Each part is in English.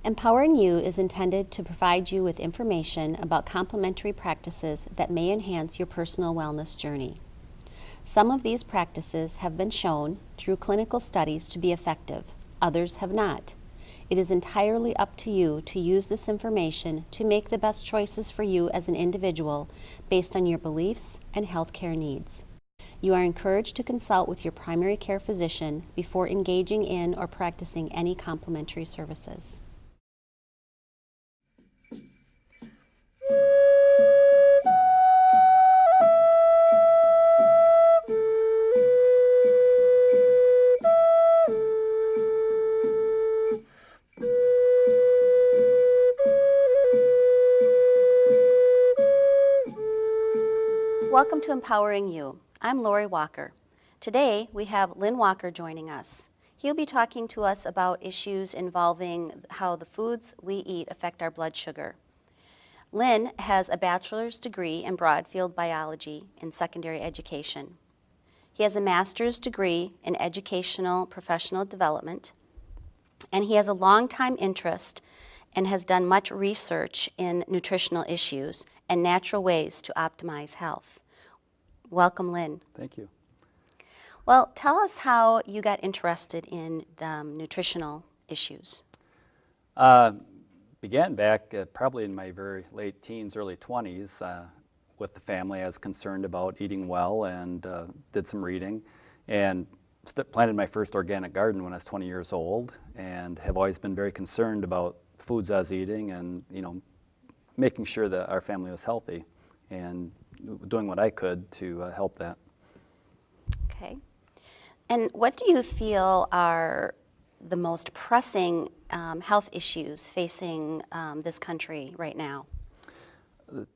Empowering You is intended to provide you with information about complementary practices that may enhance your personal wellness journey. Some of these practices have been shown through clinical studies to be effective, others have not. It is entirely up to you to use this information to make the best choices for you as an individual based on your beliefs and healthcare needs. You are encouraged to consult with your primary care physician before engaging in or practicing any complementary services. Welcome to Empowering You. I'm Lori Walker. Today we have Lynn Walker joining us. He'll be talking to us about issues involving how the foods we eat affect our blood sugar. Lynn has a bachelor's degree in broadfield biology in secondary education. He has a master's degree in educational professional development, and he has a long-time interest and has done much research in nutritional issues and natural ways to optimize health. Welcome, Lynn. Thank you. Well, tell us how you got interested in the nutritional issues. Began back probably in my very late teens, early 20s with the family. I was concerned about eating well and did some reading and planted my first organic garden when I was 20 years old, and have always been very concerned about the foods I was eating and, making sure that our family was healthy and doing what I could to help that. Okay. And what do you feel are the most pressing health issues facing this country right now?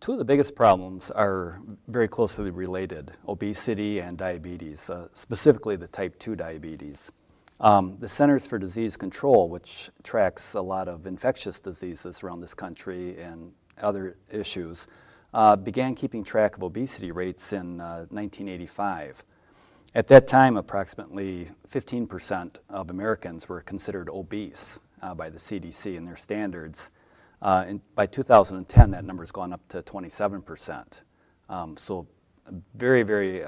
Two of the biggest problems are very closely related: obesity and diabetes, specifically the type 2 diabetes. The Centers for Disease Control, which tracks a lot of infectious diseases around this country and other issues, began keeping track of obesity rates in 1985. At that time, approximately 15% of Americans were considered obese by the CDC and their standards. And by 2010, that number's gone up to 27%. So a very, very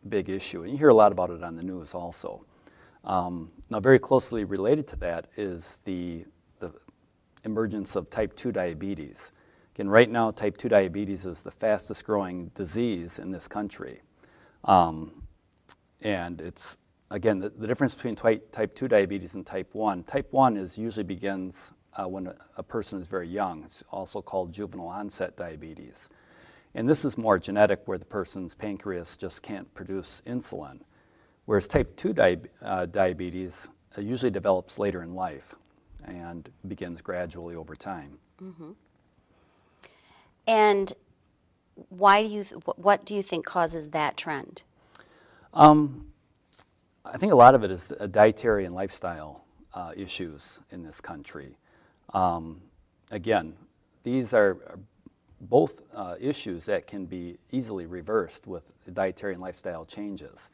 big issue. And you hear a lot about it on the news also. Now, very closely related to that is the emergence of type 2 diabetes. Again, right now, type 2 diabetes is the fastest growing disease in this country. And it's, again, the difference between type 2 diabetes and type 1. Type 1 usually begins when a person is very young. It's also called juvenile onset diabetes. And this is more genetic, where the person's pancreas just can't produce insulin. Whereas type 2 diabetes usually develops later in life and begins gradually over time. Mm-hmm. And what do you think causes that trend? I think a lot of it is dietary and lifestyle issues in this country. Again, these are both issues that can be easily reversed with dietary and lifestyle changes.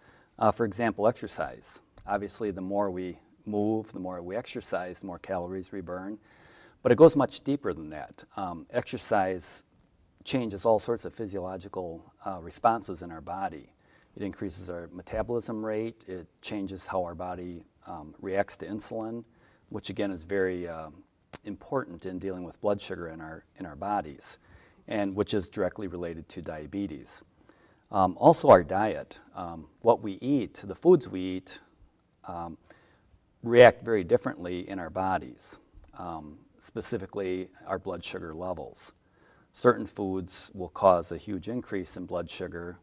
For example, exercise. Obviously, the more we move, the more we exercise, the more calories we burn. But it goes much deeper than that. Exercise changes all sorts of physiological responses in our body. It increases our metabolism rate. It changes how our body reacts to insulin, which again is very important in dealing with blood sugar in our bodies, and which is directly related to diabetes. Also, our diet, what we eat, the foods we eat, react very differently in our bodies, specifically our blood sugar levels. Certain foods will cause a huge increase in blood sugar,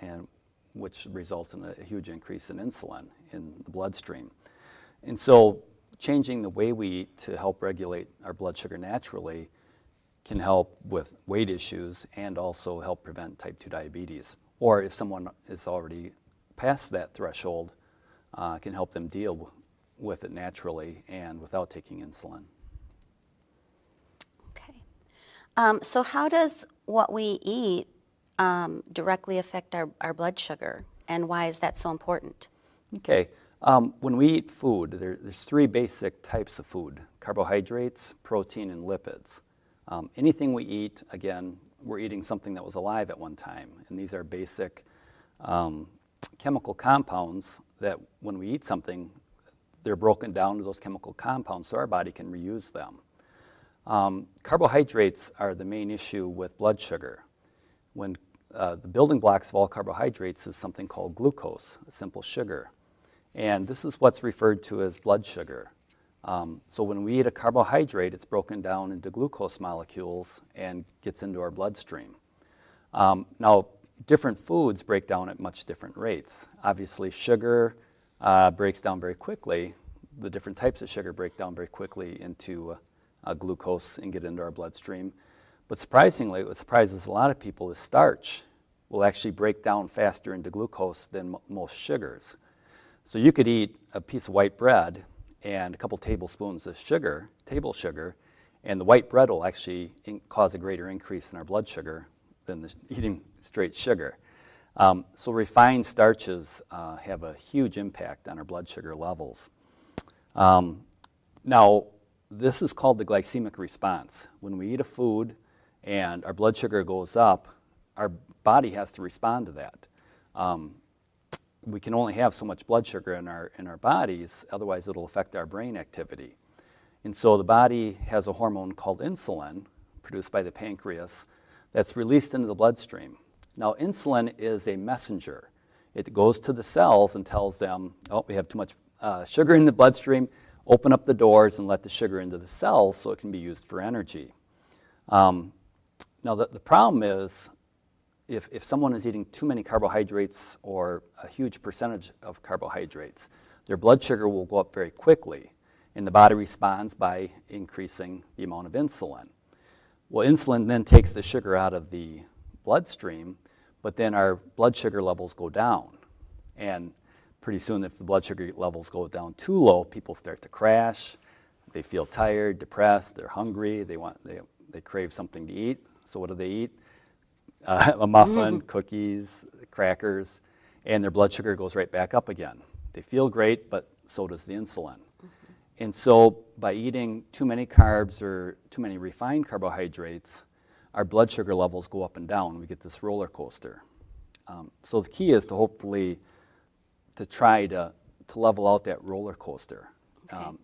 and which results in a huge increase in insulin in the bloodstream. And so changing the way we eat to help regulate our blood sugar naturally can help with weight issues and also help prevent type 2 diabetes. Or if someone is already past that threshold, can help them deal with it naturally and without taking insulin. Okay. So how does what we eat directly affect our blood sugar, and why is that so important? Okay. When we eat food, there's three basic types of food: carbohydrates, protein, and lipids. Anything we eat, again, we're eating something that was alive at one time, and these are basic chemical compounds that when we eat something, they're broken down to those chemical compounds so our body can reuse them. Carbohydrates are the main issue with blood sugar. When the building blocks of all carbohydrates is something called glucose, a simple sugar. And this is what's referred to as blood sugar. So when we eat a carbohydrate, it's broken down into glucose molecules and gets into our bloodstream. Now, different foods break down at much different rates. Obviously, sugar breaks down very quickly. The different types of sugar break down very quickly into glucose and get into our bloodstream. But surprisingly, what surprises a lot of people is starch will actually break down faster into glucose than most sugars. So you could eat a piece of white bread and a couple tablespoons of sugar, table sugar, and the white bread will actually cause a greater increase in our blood sugar than eating straight sugar. So refined starches have a huge impact on our blood sugar levels. Now, this is called the glycemic response. When we eat a food and our blood sugar goes up, our body has to respond to that. We can only have so much blood sugar in our bodies, otherwise it'll affect our brain activity. And so the body has a hormone called insulin, produced by the pancreas, that's released into the bloodstream. Now, insulin is a messenger. It goes to the cells and tells them, oh, we have too much sugar in the bloodstream, open up the doors and let the sugar into the cells so it can be used for energy. Now, the problem is if someone is eating too many carbohydrates or a huge percentage of carbohydrates, their blood sugar will go up very quickly, and the body responds by increasing the amount of insulin. Well, insulin then takes the sugar out of the bloodstream, but then our blood sugar levels go down. And pretty soon, if the blood sugar levels go down too low, people start to crash. They feel tired, depressed, they're hungry, they crave something to eat. So what do they eat? A muffin, cookies, crackers, and their blood sugar goes right back up again. They feel great, but so does the insulin. And so by eating too many carbs or too many refined carbohydrates, our blood sugar levels go up and down. We get this roller coaster. So the key is to hopefully to try to level out that roller coaster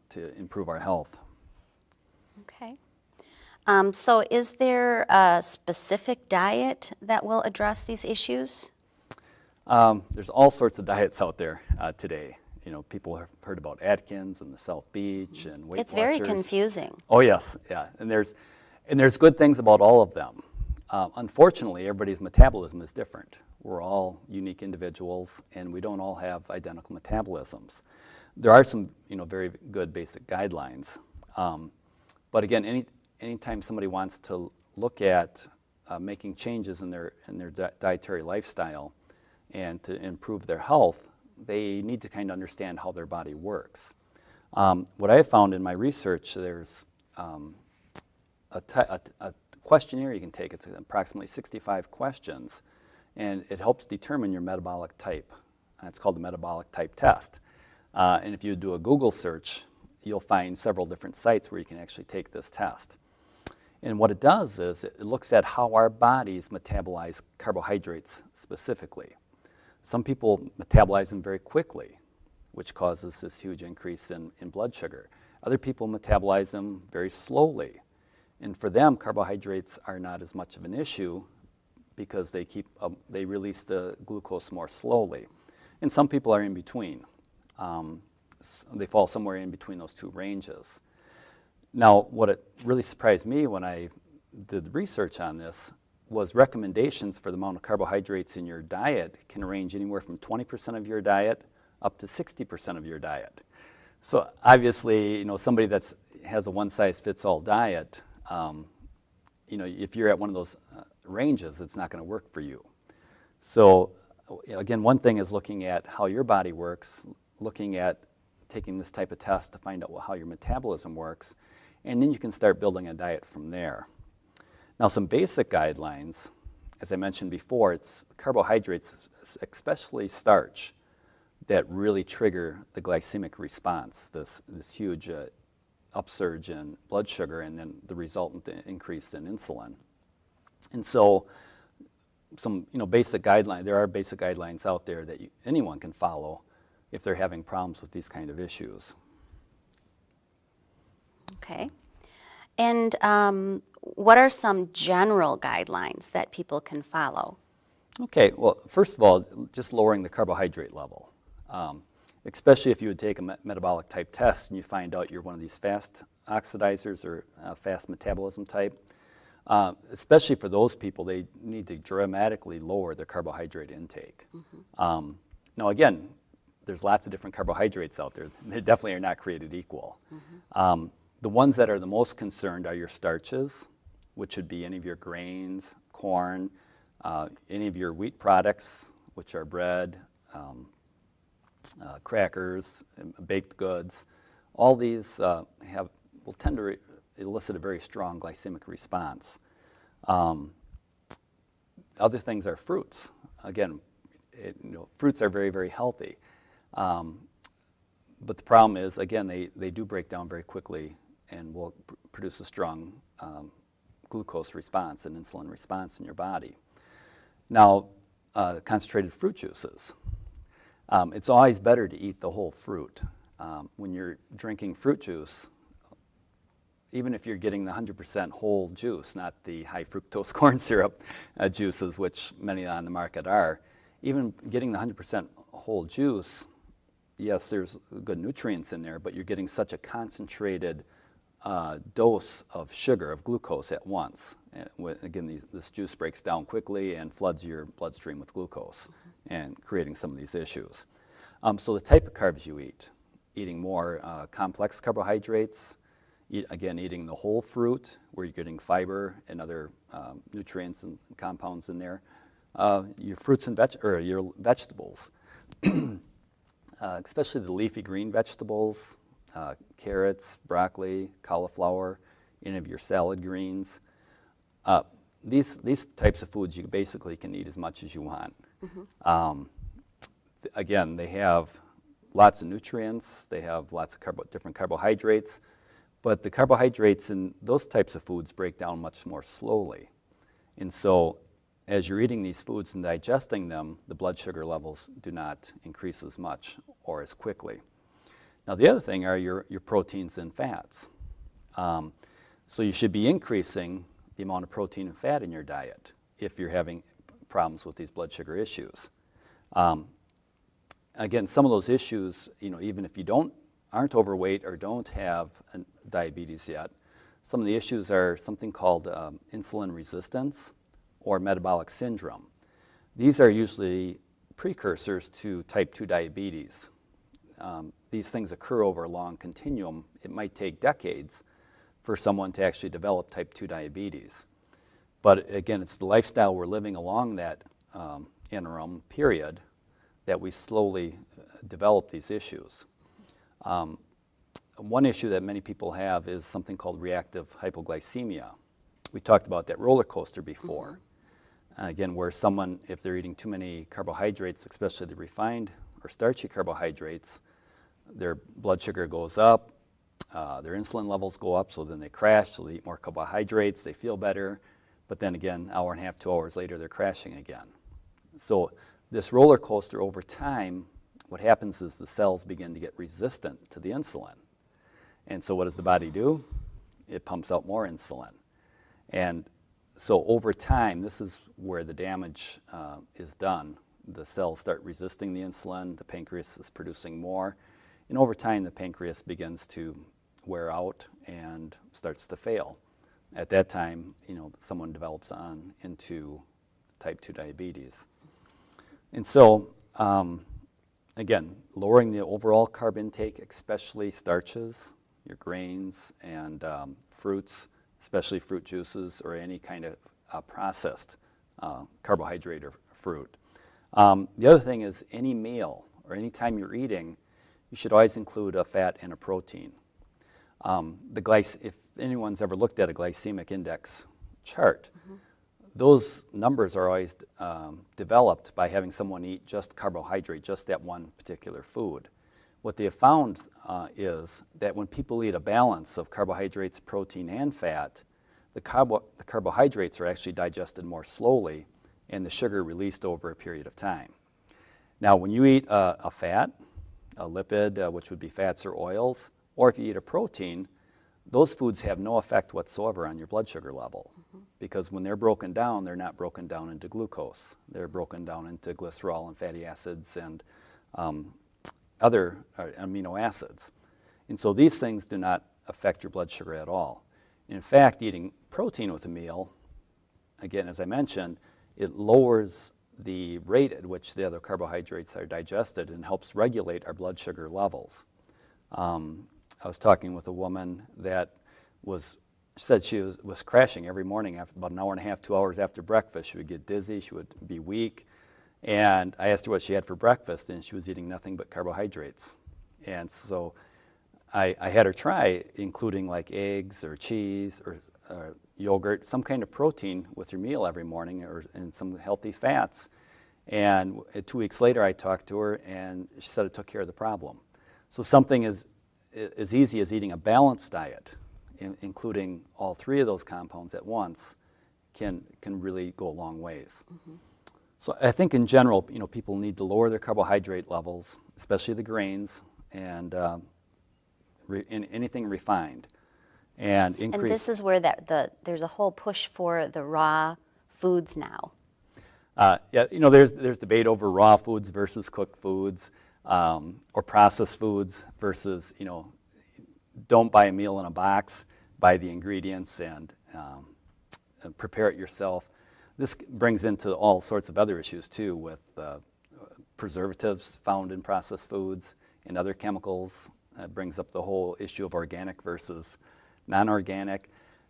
to improve our health. Okay. So is there a specific diet that will address these issues? There's all sorts of diets out there today. You know, people have heard about Atkins and the South Beach and Weight Watchers. It's very confusing. Oh yes, yeah, and there's good things about all of them. Unfortunately, everybody's metabolism is different. We're all unique individuals, and we don't all have identical metabolisms. There are some, very good basic guidelines, but again, anytime somebody wants to look at making changes in their dietary lifestyle and to improve their health, they need to kind of understand how their body works. What I have found in my research, there's a questionnaire you can take. It's approximately 65 questions, and it helps determine your metabolic type. It's called the metabolic type test. And if you do a Google search, you'll find several different sites where you can actually take this test. And what it does is it looks at how our bodies metabolize carbohydrates specifically. Some people metabolize them very quickly, which causes this huge increase in blood sugar. Other people metabolize them very slowly. And for them, carbohydrates are not as much of an issue because they release the glucose more slowly. And some people are in between. They fall somewhere in between those two ranges. Now, what it really surprised me when I did research on this was recommendations for the amount of carbohydrates in your diet can range anywhere from 20% of your diet up to 60% of your diet. So obviously, somebody that has a one-size-fits-all diet, if you're at one of those ranges, it's not going to work for you. So again, one thing is looking at how your body works, looking at taking this type of test to find out how your metabolism works, and then you can start building a diet from there. Now, some basic guidelines, as I mentioned before, it's carbohydrates, especially starch, that really trigger the glycemic response, this huge upsurge in blood sugar and then the resultant increase in insulin. And so some basic guidelines, there are basic guidelines out there that anyone can follow if they're having problems with these kind of issues. Okay. And what are some general guidelines that people can follow? Okay, well, first of all, just lowering the carbohydrate level. Especially if you would take a metabolic type test and you find out you're one of these fast oxidizers or fast metabolism type. Especially for those people, they need to dramatically lower their carbohydrate intake. Mm-hmm. Now again, there's lots of different carbohydrates out there. They definitely are not created equal. Mm-hmm. The ones that are the most concerned are your starches, which would be any of your grains, corn, any of your wheat products, which are bread, crackers, baked goods. All these will tend to elicit a very strong glycemic response. Other things are fruits. Again, fruits are very, very healthy. But the problem is, again, they do break down very quickly and will produce a strong glucose response and insulin response in your body. Now, concentrated fruit juices. It's always better to eat the whole fruit. When you're drinking fruit juice, even if you're getting the 100% whole juice, not the high fructose corn syrup juices, which many on the market are, even getting the 100% whole juice, yes, there's good nutrients in there, but you're getting such a concentrated dose of sugar, of glucose at once. Again, this juice breaks down quickly and floods your bloodstream with glucose and creating some of these issues. So the type of carbs you eat, eating more complex carbohydrates, eating the whole fruit where you're getting fiber and other nutrients and compounds in there, your fruits and your vegetables, especially the leafy green vegetables, carrots, broccoli, cauliflower, any of your salad greens. These types of foods you basically can eat as much as you want. Mm-hmm. Again, they have lots of nutrients, they have lots of different carbohydrates, but the carbohydrates in those types of foods break down much more slowly. And so as you're eating these foods and digesting them, the blood sugar levels do not increase as much or as quickly. Now the other thing are your proteins and fats. So you should be increasing the amount of protein and fat in your diet if you're having problems with these blood sugar issues. Again, some of those issues, even if you aren't overweight or don't have diabetes yet, some of the issues are something called insulin resistance or metabolic syndrome. These are usually precursors to type 2 diabetes. These things occur over a long continuum. It might take decades for someone to actually develop type 2 diabetes. But again, it's the lifestyle we're living along that interim period that we slowly develop these issues. One issue that many people have is something called reactive hypoglycemia. We talked about that roller coaster before. Mm-hmm. Again, where someone, if they're eating too many carbohydrates, especially the refined or starchy carbohydrates, their blood sugar goes up, their insulin levels go up, so then they crash, so they eat more carbohydrates, they feel better, but then again, an hour and a half, 2 hours later, they're crashing again. So this roller coaster over time, what happens is the cells begin to get resistant to the insulin. And so what does the body do? It pumps out more insulin. And so over time, this is where the damage is done. The cells start resisting the insulin, the pancreas is producing more, and over time the pancreas begins to wear out and starts to fail. At that time, someone develops on into type 2 diabetes. And so, again, lowering the overall carb intake, especially starches, your grains and fruits, especially fruit juices or any kind of processed carbohydrate or fruit. The other thing is any meal or any time you're eating, you should always include a fat and a protein. If anyone's ever looked at a glycemic index chart, mm-hmm. those numbers are always developed by having someone eat just carbohydrate, just that one particular food. What they have found is that when people eat a balance of carbohydrates, protein, and fat, the carbohydrates are actually digested more slowly and the sugar released over a period of time. Now, when you eat a fat, a lipid, which would be fats or oils, or if you eat a protein, those foods have no effect whatsoever on your blood sugar level, because when they're broken down, they're not broken down into glucose. They're broken down into glycerol and fatty acids and other amino acids. And so these things do not affect your blood sugar at all. In fact, eating protein with a meal, again, as I mentioned, it lowers the rate at which the other carbohydrates are digested and helps regulate our blood sugar levels. I was talking with a woman that said she was crashing every morning after about an hour and a half, 2 hours after breakfast. She would get dizzy, she would be weak. And I asked her what she had for breakfast, and she was eating nothing but carbohydrates. And so I had her try including like eggs or cheese or yogurt, some kind of protein with your meal every morning, and some healthy fats. And 2 weeks later, I talked to her, and she said it took care of the problem. So something as easy as eating a balanced diet, including all 3 of those compounds at once, can really go a long ways. Mm-hmm. So I think in general, people need to lower their carbohydrate levels, especially the grains and anything refined, and increase. And this is where there's a whole push for the raw foods now. Yeah, there's debate over raw foods versus cooked foods, or processed foods versus, don't buy a meal in a box, buy the ingredients and prepare it yourself. This brings into all sorts of other issues too, with preservatives found in processed foods and other chemicals. It brings up the whole issue of organic versus non-organic.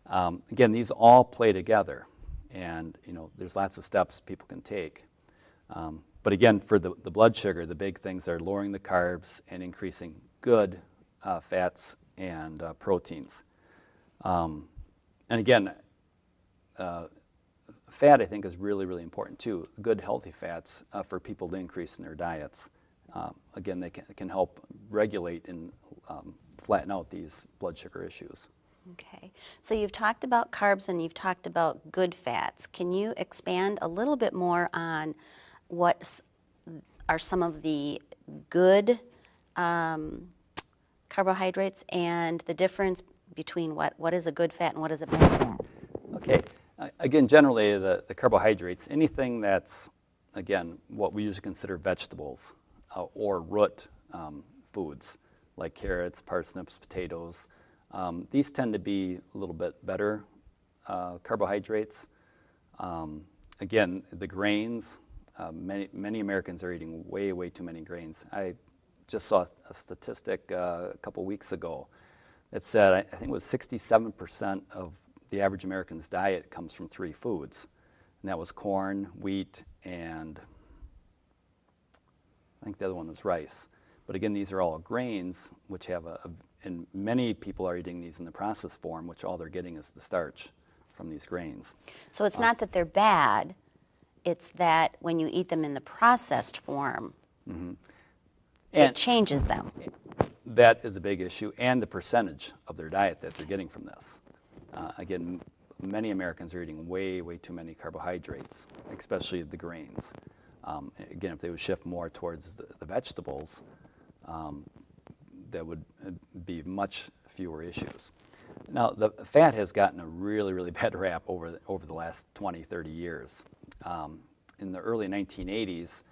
Again, these all play together, and there's lots of steps people can take. But again, for the blood sugar, the big things are lowering the carbs and increasing good fats and proteins. And again, fat, I think, is really, really important too. Good, healthy fats for people to increase in their diets. Again, they can help regulate and flatten out these blood sugar issues. Okay, so you've talked about carbs and you've talked about good fats. Can you expand a little bit more on what are some of the good carbohydrates and the difference between what is a good fat and what is a bad fat? Okay, again, generally the carbohydrates, anything that's, again, what we usually consider vegetables or root foods, like carrots, parsnips, potatoes. These tend to be a little bit better carbohydrates. Again, the grains, many Americans are eating way, way too many grains. I just saw a statistic a couple weeks ago that said, I think it was 67% of the average American's diet comes from 3 foods. And that was corn, wheat, and I think the other one was rice. But again, these are all grains, which have and many people are eating these in the processed form, which all they're getting is the starch from these grains. So it's not that they're bad, it's that when you eat them in the processed form, it changes them. That is a big issue, and the percentage of their diet that they're getting from this. Again, many Americans are eating way, way too many carbohydrates, especially the grains. Again, if they would shift more towards the vegetables, there would be much fewer issues. Now, the fat has gotten a really, really bad rap over the last 20, 30 years. In the early 1980s,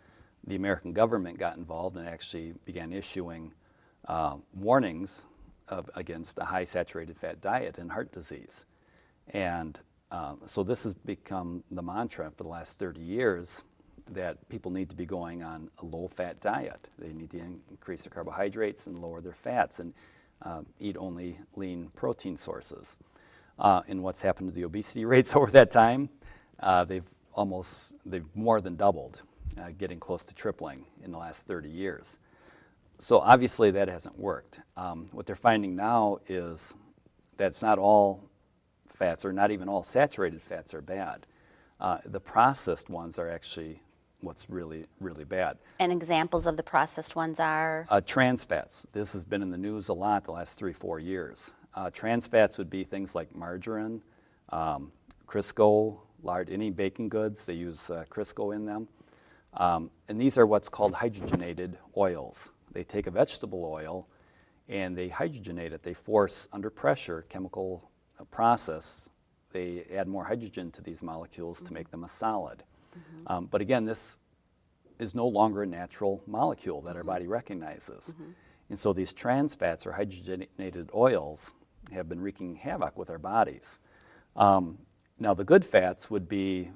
the American government got involved and actually began issuing warnings against a high saturated fat diet and heart disease. And so this has become the mantra for the last 30 years, that people need to be going on a low-fat diet. They need to increase their carbohydrates and lower their fats and eat only lean protein sources. And what's happened to the obesity rates over that time? They've more than doubled, getting close to tripling in the last 30 years. So obviously that hasn't worked. What they're finding now is that it's not all fats, or not even all saturated fats, are bad. The processed ones are actually what's really, really bad. And examples of the processed ones are? Trans fats. This has been in the news a lot the last 3-4 years. Trans fats would be things like margarine, Crisco, lard, any baking goods, they use Crisco in them. And these are what's called hydrogenated oils. They take a vegetable oil and they hydrogenate it. They force, under pressure, chemical process, they add more hydrogen to these molecules to make them a solid. But again, this is no longer a natural molecule that our body recognizes. And so these trans fats or hydrogenated oils have been wreaking havoc with our bodies. Now the good fats would be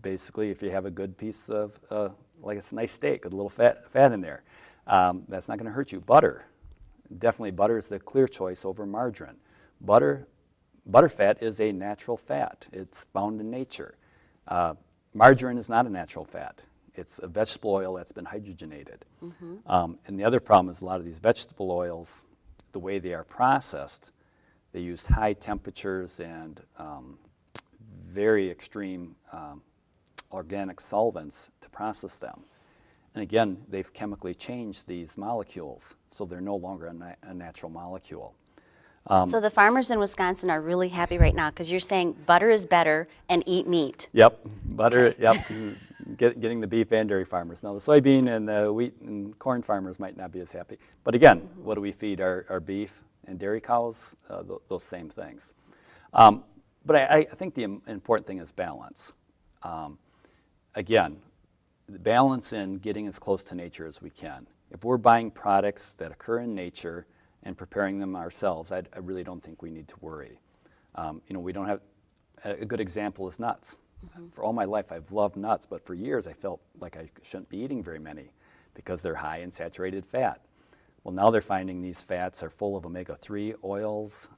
basically if you have a good piece of, like a nice steak with a little fat in there, that's not going to hurt you. Butter, definitely butter is the clear choice over margarine. Butterfat is a natural fat. It's found in nature. Margarine is not a natural fat. It's a vegetable oil that's been hydrogenated. And the other problem is a lot of these vegetable oils, the way they are processed, they use high temperatures and very extreme organic solvents to process them. And again, they've chemically changed these molecules, so they're no longer a natural molecule. So the farmers in Wisconsin are really happy right now because you're saying butter is better and eat meat. Yep, butter, yep, getting the beef and dairy farmers. Now the soybean and the wheat and corn farmers might not be as happy. But again, what do we feed our beef and dairy cows? Those same things. But I think the important thing is balance. Again, the balance in getting as close to nature as we can. If we're buying products that occur in nature and preparing them ourselves, I really don't think we need to worry. We don't have, a good example is nuts. For all my life, I've loved nuts, but for years I felt like I shouldn't be eating very many because they're high in saturated fat. Well, now they're finding these fats are full of omega-3 oils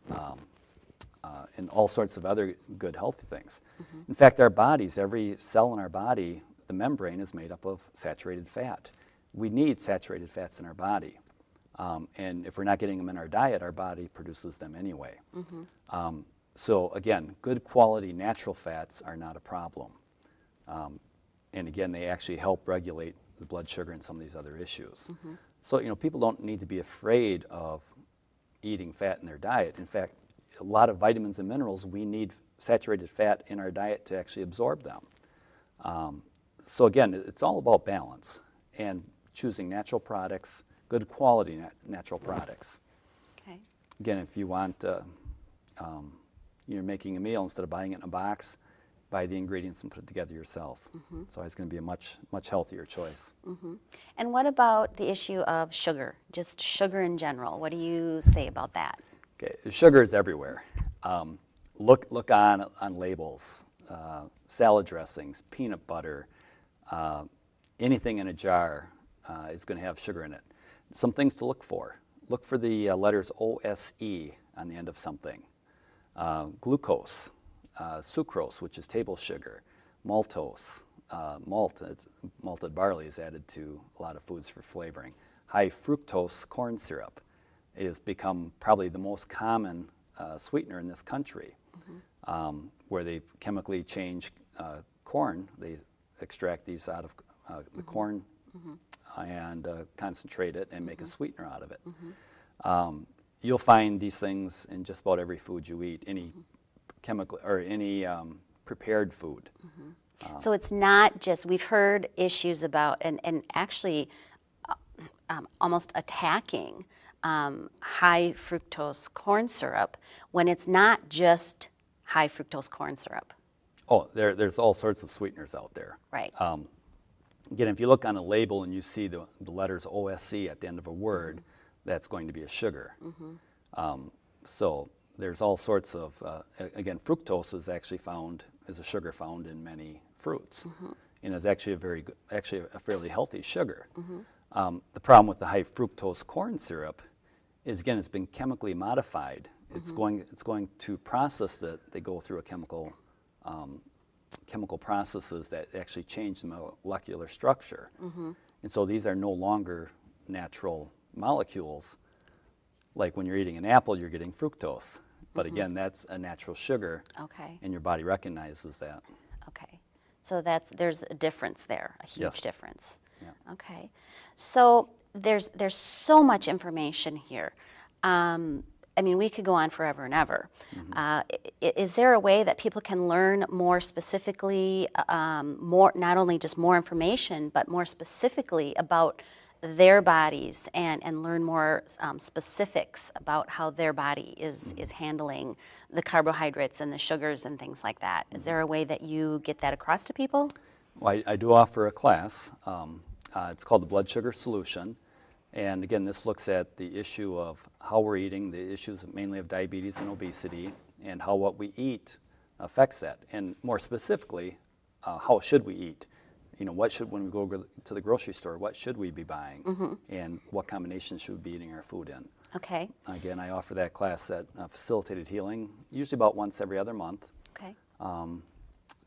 and all sorts of other good healthy things. In fact, our bodies, every cell in our body, the membrane is made up of saturated fat. We need saturated fats in our body. And if we're not getting them in our diet, our body produces them anyway. So again, good quality natural fats are not a problem. And again, they actually help regulate the blood sugar and some of these other issues. So, people don't need to be afraid of eating fat in their diet. In fact, a lot of vitamins and minerals, we need saturated fat in our diet to actually absorb them. So again, it's all about balance and choosing natural products, good quality natural products. Okay. Again, if you want, you're making a meal, instead of buying it in a box, buy the ingredients and put it together yourself. So it's going to be a much healthier choice. And what about the issue of sugar, just sugar in general? What do you say about that? Okay, sugar is everywhere. Look on labels, salad dressings, peanut butter, anything in a jar is going to have sugar in it. Some things to look for. Look for the letters OSE on the end of something. Glucose, sucrose, which is table sugar, maltose, malted barley is added to a lot of foods for flavoring. High fructose corn syrup has become probably the most common sweetener in this country, where they chemically change corn. They extract these out of the corn and concentrate it and make a sweetener out of it. You'll find these things in just about every food you eat, any chemical or any prepared food. So it's not just, we've heard issues about, and actually almost attacking high fructose corn syrup when it's not just high fructose corn syrup. Oh, there's all sorts of sweeteners out there. Right. Again, if you look on a label and you see the letters OSC at the end of a word, that's going to be a sugar. So there's all sorts of, again, fructose is actually is a sugar found in many fruits. And is actually a fairly healthy sugar. The problem with the high fructose corn syrup is, again, it's been chemically modified. It's going to process that. They go through a chemical processes that actually change the molecular structure. And so these are no longer natural molecules. Like when you're eating an apple, you're getting fructose. But again, that's a natural sugar. Okay. And your body recognizes that. Okay. So there's a difference there, a huge Yes. difference. Yeah. Okay. So there's so much information here. I mean, we could go on forever and ever. Is there a way that people can learn more specifically, more, not only just more information, but more specifically about their bodies and learn more specifics about how their body is handling the carbohydrates and the sugars and things like that? Is there a way that you get that across to people? Well, I do offer a class. It's called the Blood Sugar Solution. And again, this looks at the issue of how we're eating, the issues mainly of diabetes and obesity, and how what we eat affects that. And more specifically, how should we eat? You know, when we go to the grocery store, what should we be buying? And what combinations should we be eating our food in? Okay. Again, I offer that class at Facilitated Healing, usually about once every other month. Okay.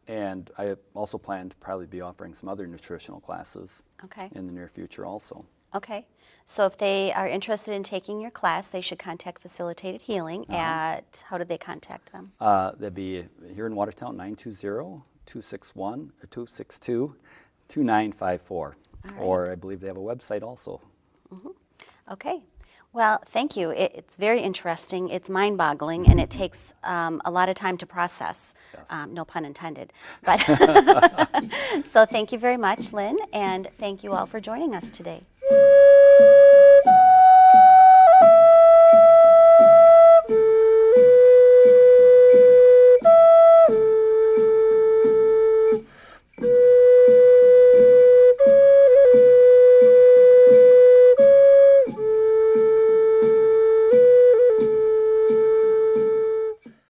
And I also plan to probably be offering some other nutritional classes Okay. in the near future also. Okay. So if they are interested in taking your class, they should contact Facilitated Healing at, how do they contact them? That'd be here in Watertown, 920-262-2954. right. Or I believe they have a website also. Okay. Well, thank you. It's very interesting. It's mind-boggling, and it takes a lot of time to process. Yes. No pun intended. But so thank you very much, Lynn, and thank you all for joining us today.